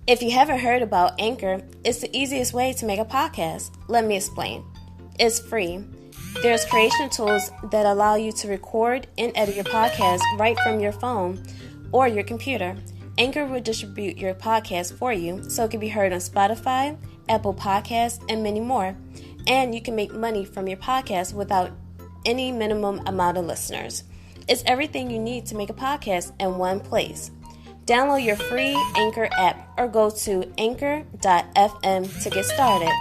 If you haven't heard about Anchor, it's the easiest way to make a podcast. Let me explain. It's free. There's creation tools that allow you to record and edit your podcast right from your phone or your computer. Anchor will distribute your podcast for you so it can be heard on Spotify, Apple Podcasts, and many more. And you can make money from your podcast without any minimum amount of listeners. It's everything you need to make a podcast in one place. Download your free Anchor app or go to anchor.fm to get started.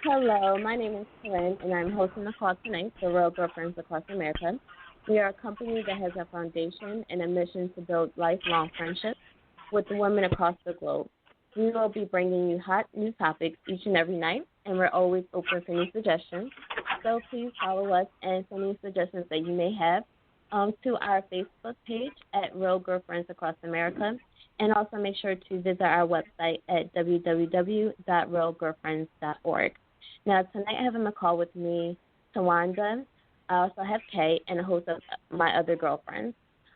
Hello, my name is Corinne, and I'm hosting the call tonight for Real Girlfriends Across America. We are a company that has a foundation and a mission to build lifelong friendships with the women across the globe. We will be bringing you hot new topics each and every night, and we're always open for new suggestions. So please follow us and send any suggestions that you may have to our Facebook page at Real Girlfriends Across America, and also make sure to visit our website at www.realgirlfriends.org. Now, tonight I have on the call with me Tawanda. I also have Kay and a host of my other girlfriends.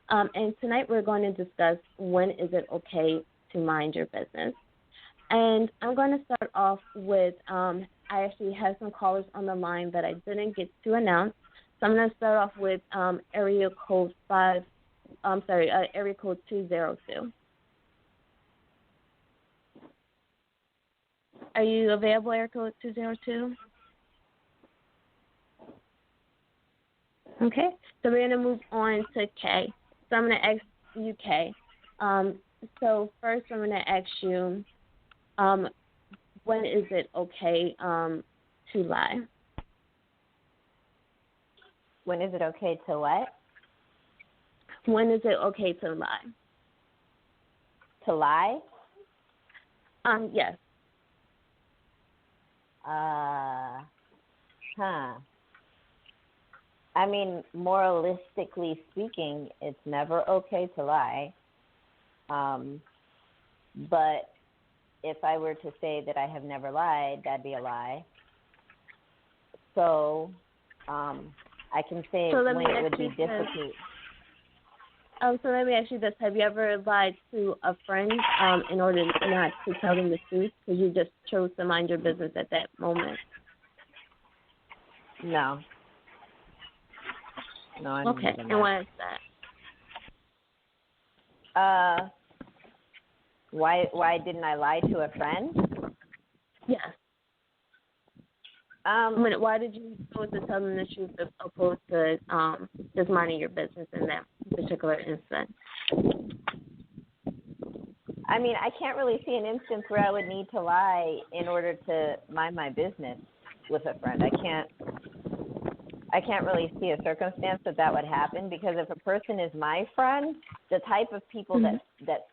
And tonight we're going to discuss when is it okay to mind your business. And I'm going to start off with, I actually have some callers on the line that I didn't get to announce. So I'm going to start off with area code 202. Are you available, area code 202? Okay, so we're going to move on to Kay. So I'm going to ask you, Kay. So first I'm going to ask you, when is it okay to lie? When is it okay to what? When is it okay to lie? To lie? Yes. I mean, moralistically speaking, it's never okay to lie. But if I were to say that I have never lied, that'd be a lie. So, I can say when it would be difficult. So let me ask you this. Have you ever lied to a friend in order not to tell them the truth because you just chose to mind your business at that moment? No. No, I okay, and why is that? Why didn't I lie to a friend? Yes. Why did you choose to tell them the truth as opposed to just minding your business in that particular instance? I mean, I can't really see an instance where I would need to lie in order to mind my business with a friend. I can't really see a circumstance that would happen, because if a person is my friend, the type of people that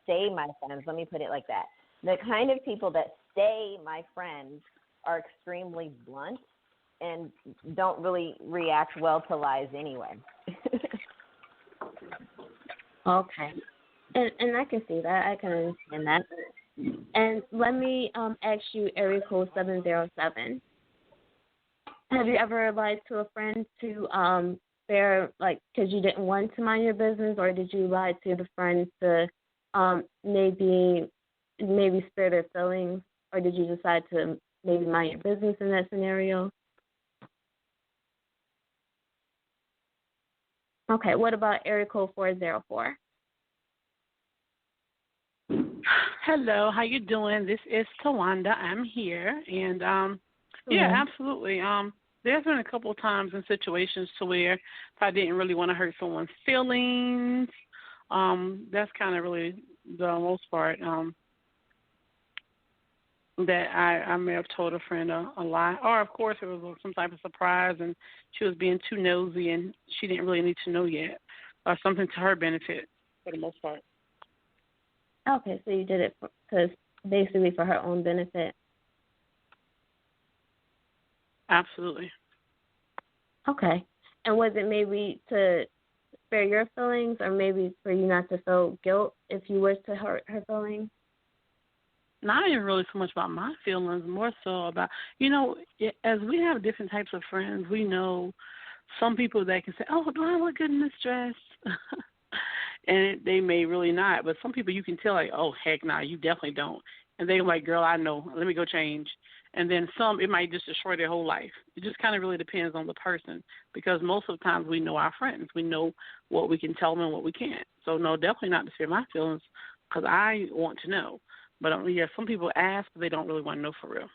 stay my friends, let me put it like that, the kind of people that stay my friends are extremely blunt and don't really react well to lies anyway. Okay. And I can see that. I can understand that. And let me ask you, area code 707. Have you ever lied to a friend to because you didn't want to mind your business, or did you lie to the friend to maybe spare their feelings, or did you decide to maybe mind your business in that scenario? Okay, what about area code 404? Hello, how you doing? This is Tawanda. I'm here, and yeah, absolutely. there's been a couple of times in situations to where if I didn't really want to hurt someone's feelings, that's kind of really the most part. That I may have told a friend a lie. Or, of course, it was some type of surprise and she was being too nosy and she didn't really need to know yet, or something to her benefit for the most part. Okay, so you did it basically for her own benefit. Absolutely. Okay. And was it maybe to spare your feelings or maybe for you not to feel guilt if you were to hurt her feelings? Not even really so much about my feelings, more so about, as we have different types of friends, we know some people that can say, oh, do I look good in this dress? And they may really not. But some people you can tell, like, oh, heck no, you definitely don't. And they're like, girl, I know. Let me go change. And then some, it might just destroy their whole life. It just kind of really depends on the person because most of the times we know our friends. We know what we can tell them and what we can't. So, no, definitely not to spare my feelings because I want to know. But, yeah, some people ask, but they don't really want to know for real.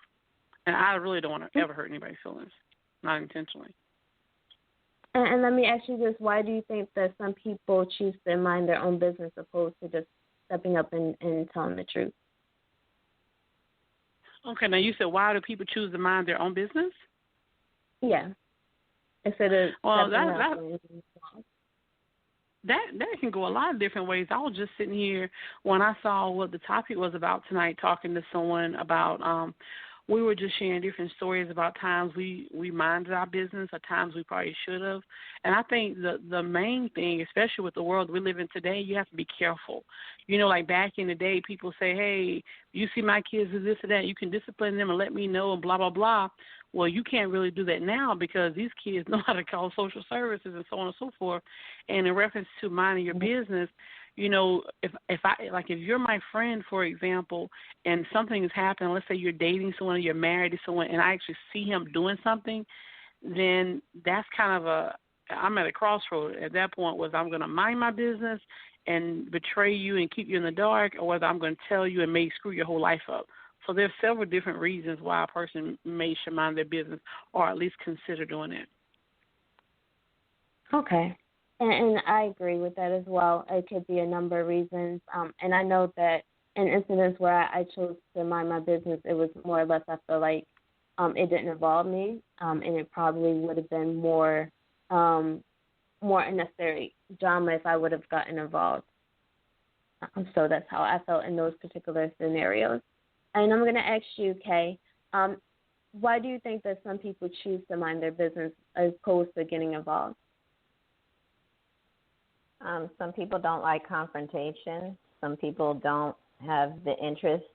And I really don't want to ever hurt anybody's feelings, not intentionally. And let me ask you this. Why do you think that some people choose to mind their own business opposed to just stepping up and telling the truth? Okay, now you said why do people choose to mind their own business? Yeah. Instead of stepping up. That can go a lot of different ways. I was just sitting here when I saw what the topic was about tonight, talking to someone about we were just sharing different stories about times we minded our business or times we probably should have. And I think the main thing, especially with the world we live in today, you have to be careful. Like back in the day, people say, hey, you see my kids do this or that, you can discipline them and let me know and blah, blah, blah. Well, you can't really do that now because these kids know how to call social services and so on and so forth. And in reference to minding your business, if you're my friend, for example, and something has happened, let's say you're dating someone or you're married to someone, and I actually see him doing something, then that's kind of I'm at a crossroad at that point, whether I'm going to mind my business and betray you and keep you in the dark, or whether I'm going to tell you and may screw your whole life up. So there's several different reasons why a person should mind their business or at least consider doing it. Okay. And I agree with that as well. It could be a number of reasons. And I know that in incidents where I chose to mind my business, it was more or less I feel like it didn't involve me, and it probably would have been more unnecessary drama if I would have gotten involved. So that's how I felt in those particular scenarios. And I'm going to ask you, Kay, why do you think that some people choose to mind their business as opposed to getting involved? Some people don't like confrontation. Some people don't have the interest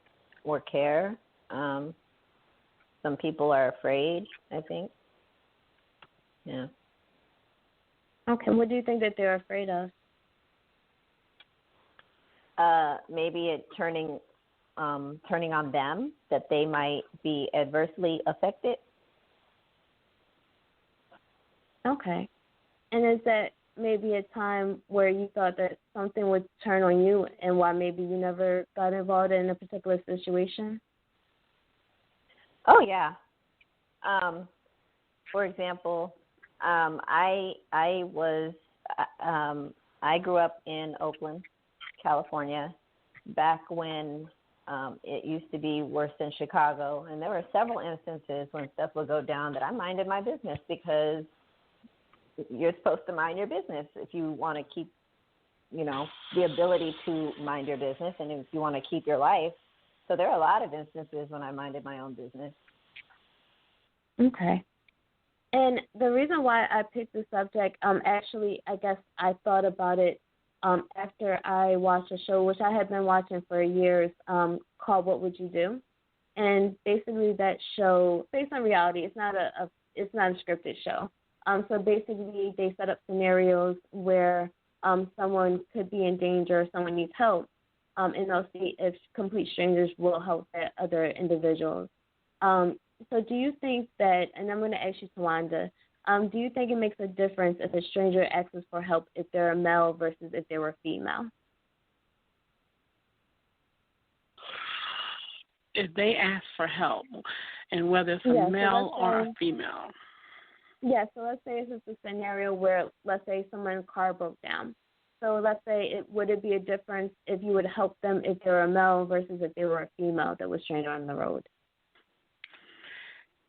or care. Some people are afraid, I think. Yeah. Okay, what do you think that they're afraid of? Maybe it turning on them, that they might be adversely affected. Okay. And is that maybe a time where you thought that something would turn on you and why maybe you never got involved in a particular situation? Oh, yeah. For example, I grew up in Oakland, California, back when it used to be worse than Chicago. And there were several instances when stuff would go down that I minded my business because you're supposed to mind your business if you want to keep, the ability to mind your business and if you want to keep your life. So there are a lot of instances when I minded my own business. Okay. And the reason why I picked the subject, actually, I guess I thought about it after I watched a show, which I had been watching for years, called What Would You Do? And basically that show, based on reality, it's not a scripted show. So basically they set up scenarios where someone could be in danger, someone needs help, and they'll see if complete strangers will help that other individuals. So do you think that, and I'm going to ask you, Tawanda, do you think it makes a difference if a stranger asks for help if they're a male versus if they were female? If they ask for help, and whether it's a male or a female. Yeah, so let's say this is a scenario where, let's say, someone's car broke down. So let's say, would it be a difference if you would help them if they were a male versus if they were a female that was stranded on the road?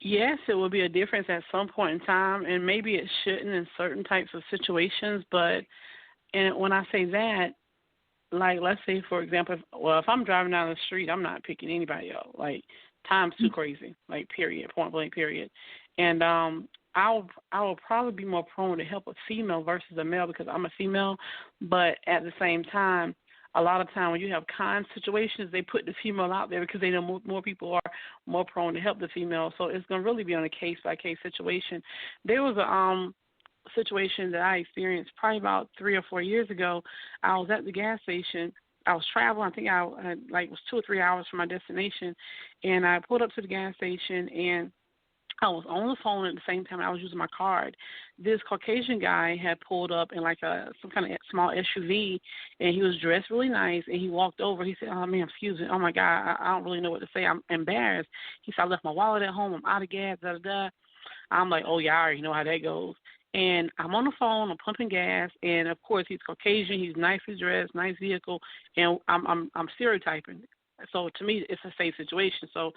Yes, it will be a difference at some point in time, and maybe it shouldn't in certain types of situations. But and when I say that, like let's say for example, if I'm driving down the street, I'm not picking anybody up. Like time's too crazy. Like period, point blank period. And I will probably be more prone to help a female versus a male because I'm a female. But at the same time, a lot of time when you have con situations, they put the female out there because they know more people are more prone to help the female. So it's going to really be on a case-by-case situation. There was a situation that I experienced probably about 3 or 4 years ago. I was at the gas station. I was traveling. I think I was 2 or 3 hours from my destination, and I pulled up to the gas station and I was on the phone at the same time I was using my card. This Caucasian guy had pulled up in like some kind of small SUV, and he was dressed really nice, and he walked over. He said, "Oh, man, excuse me. Oh, my God, I don't really know what to say. I'm embarrassed." He said, "I left my wallet at home. I'm out of gas, da-da-da." I'm like, "Oh, yeah, I already know how that goes." And I'm on the phone. I'm pumping gas, and, of course, he's Caucasian. He's nicely dressed, nice vehicle, and I'm stereotyping. So to me, it's a safe situation. So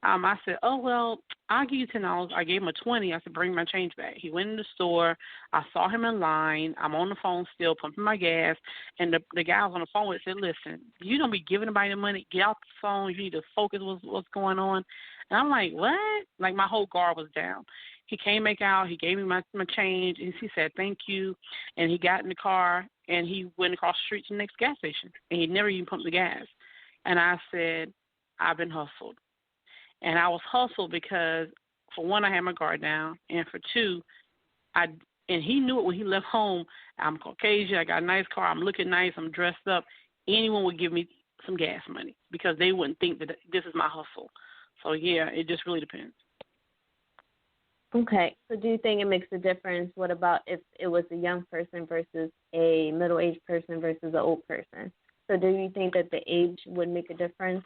I said, "Oh, well, I'll give you $10." I gave him a 20. I said, "Bring my change back." He went in the store. I saw him in line. I'm on the phone still pumping my gas, and the guy was on the phone with said, "Listen, you don't be giving anybody the money. Get off the phone. You need to focus what's going on." And I'm like, "What?" Like my whole guard was down. He came back out. He gave me my change, and he said, "Thank you." And he got in the car, and he went across the street to the next gas station, and he never even pumped the gas. And I said, "I've been hustled." And I was hustled because, for one, I had my guard down, and for two, and he knew it when he left home. I'm Caucasian. I got a nice car. I'm looking nice. I'm dressed up. Anyone would give me some gas money because they wouldn't think that this is my hustle. So, yeah, it just really depends. Okay. So do you think it makes a difference? What about if it was a young person versus a middle-aged person versus an old person? So do you think that the age would make a difference?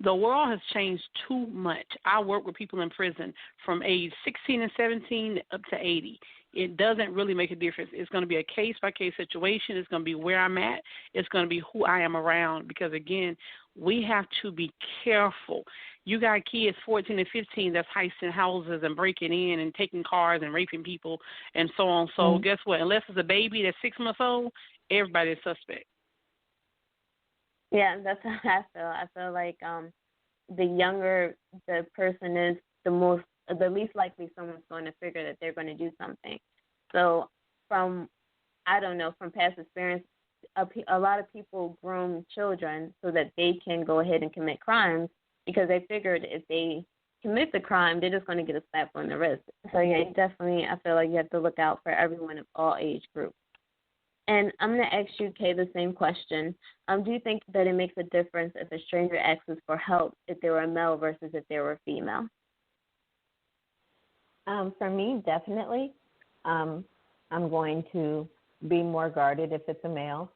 The world has changed too much. I work with people in prison from age 16 and 17 up to 80. It doesn't really make a difference. It's going to be a case-by-case situation. It's going to be where I'm at. It's going to be who I am around because, again, we have to be careful. You got kids 14 and 15 that's heisting houses and breaking in and taking cars and raping people and so on. So guess what? Unless it's a baby that's 6 months old, everybody's suspect. Yeah, that's how I feel. I feel like the younger the person is, the least likely someone's going to figure that they're going to do something. So from past experience, a lot of people groom children so that they can go ahead and commit crimes because they figured if they commit the crime, they're just going to get a slap on the wrist. So, yeah, definitely I feel like you have to look out for everyone of all age groups. And I'm going to ask you, Kay, the same question. Do you think that it makes a difference if a stranger asks for help if they were a male versus if they were a female? For me, definitely. I'm going to be more guarded if it's a male.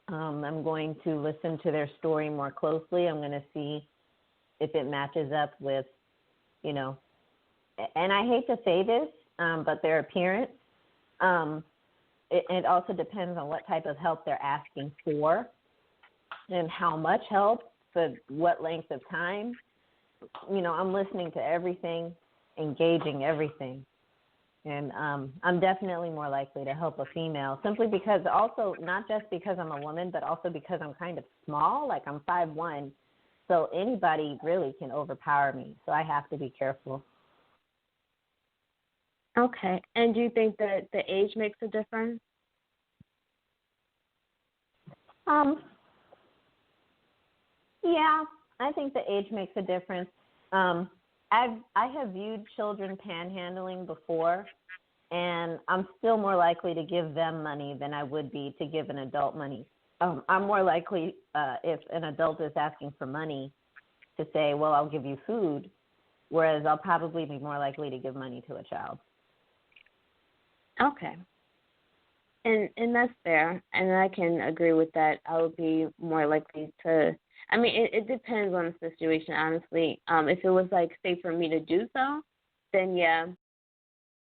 I'm going to listen to their story more closely. I'm going to see if it matches up with, and I hate to say this, but their appearance. It also depends on what type of help they're asking for and how much help, for what length of time. I'm listening to everything, engaging everything. And I'm definitely more likely to help a female simply because also, not just because I'm a woman, but also because I'm kind of small, like I'm 5'1", so anybody really can overpower me, so I have to be careful. Okay. And do you think that the age makes a difference? Yeah, I think the age makes a difference. I have viewed children panhandling before, and I'm still more likely to give them money than I would be to give an adult money. I'm more likely, if an adult is asking for money, to say, well, I'll give you food, whereas I'll probably be more likely to give money to a child. Okay. And that's fair, and I can agree with that. I would be more likely to, it depends on the situation, honestly. If it was, say, for me to do so, then, yeah,